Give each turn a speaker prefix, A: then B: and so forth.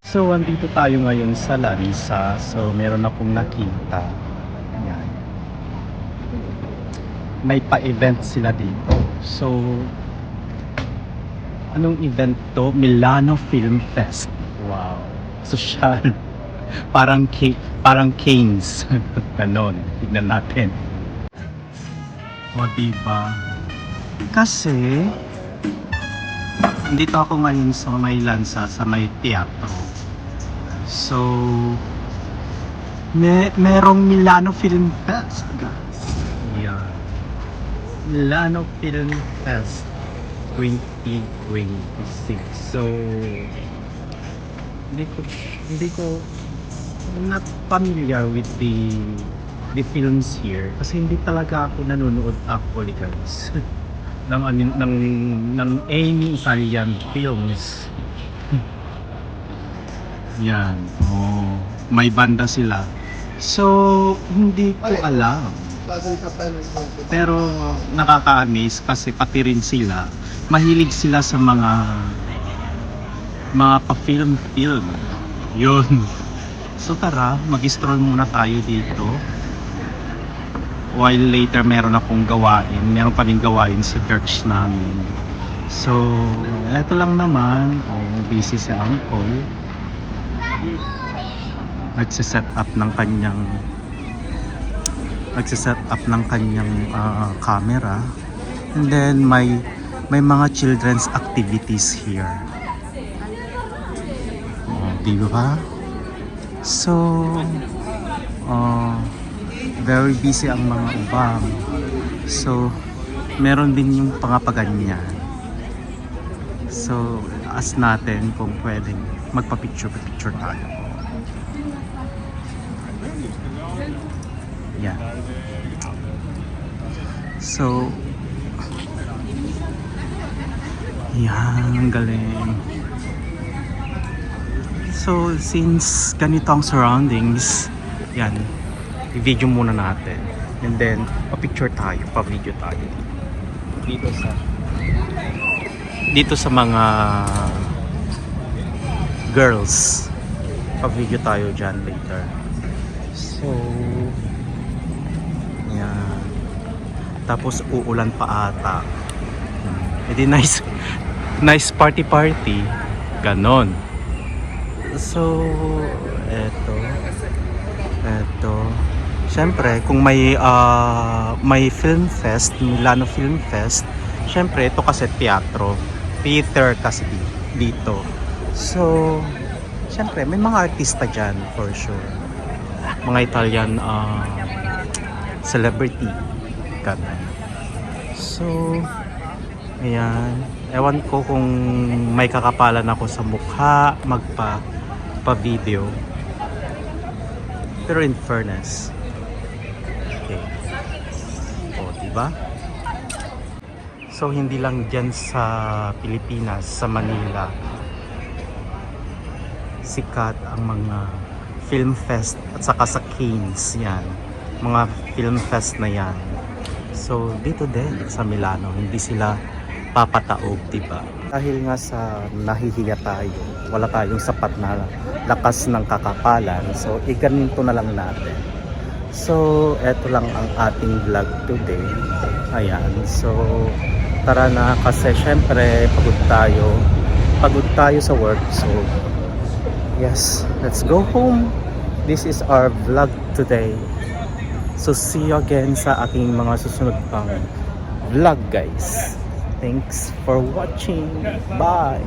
A: So, andito tayo ngayon sa Lansa. So, meron akong nakita. Yan. May pa-event sila dito. So, anong event to? Milano Film Fest. Wow. Social. Parang Canes. Ganon. Tignan natin. O, diba? Kasi, dito ako ngayon sa may Lansa, sa may teatro. So, merong Milano Film Fest, guys. Yeah. Milano Film Fest 2026. So, hindi ko not familiar with the films here kasi hindi talaga ako nanonood actually, guys. ng any Italian films. Yan. Oh, may banda sila. So, hindi ko alam. Pero nakaka-amaze kasi pati rin sila, mahilig sila sa mga pa-film. Yun. So tara, mag-stroll muna tayo dito. While later meron akong gawain, meron pa rin gawain sa church namin. So, eto lang naman, busy si Uncle. Nagsiset up ng kanyang camera. And then may mga children's activities here. Di ba? So, very busy ang mga ubang. So, meron din yung pangapaganyan. So, ask natin kung pwedeng magpa-picture tayo. Yan. So, yan, ang galing. So, since ganito ang surroundings, yan, i-video muna natin. And then, pa-picture tayo, pa-video tayo. Dito sa mga girls. Pa-video tayo dyan later. So, yan. Tapos, uulan pa ata. Edi nice party. Ganon. So, eto. Siyempre, kung may film fest, Milano Film Fest, siyempre, ito kasi theater kasi dito. So, siyempre, may mga artista dyan for sure. Mga Italian celebrity. Ganun. So, ayan. Ewan ko kung may kakapalan ako sa mukha, magpa-video. Pero in fairness, okay. O, diba? So, hindi lang dyan sa Pilipinas, sa Manila, sikat ang mga film fest at saka sa Canes, yan. Mga film fest na yan. So, dito din sa Milano, hindi sila papataog, diba? Dahil nga sa nahihiya tayo, wala tayong sapat na lakas ng kakapalan, so ganito na lang natin. So, eto lang ang ating vlog today. Ayan, so tara na kasi syempre pagod tayo sa work. So, yes, let's go home. This is our vlog today. So, see you again sa aking mga susunod pang vlog, guys. Thanks for watching. Bye!